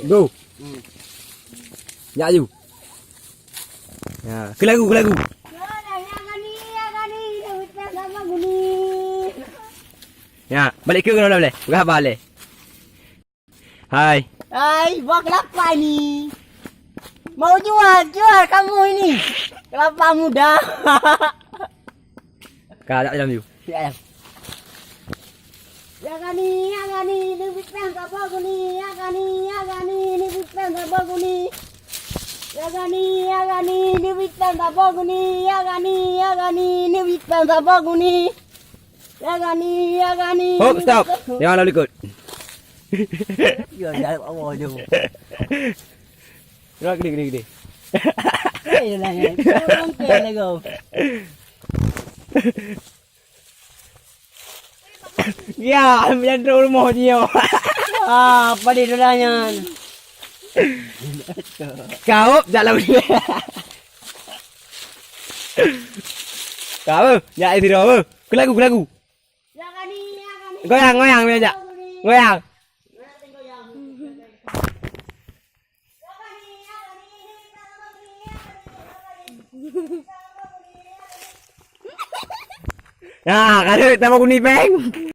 Go. Ya you. Ya, ke lagu. Ya, balik ke kalau boleh. Berapa boleh? Hai. Hai, buat kelapa ini. Mau jual kamu ini. Kelapa muda. Kak, tak jam you. Ya. Ya gani, ni bipen ka baguni, ya gani, ni bipen ka baguni. Ya gani, ni bipen ka baguni, ya gani, ni bipen ka baguni. Ya gani. Oh, stop. Jangan lalu ikut. Ya, dah awal je. Gerak gede. Eh, dah ni. Kau ke lego. Ya, ambil rumah dia. Apa dia dolanya? Kau dalam dia. Kau, ya itu apa? Ke lagu. Ya gani. Goyang dia aja. Goyang. Nah, kan tambah kuning peng.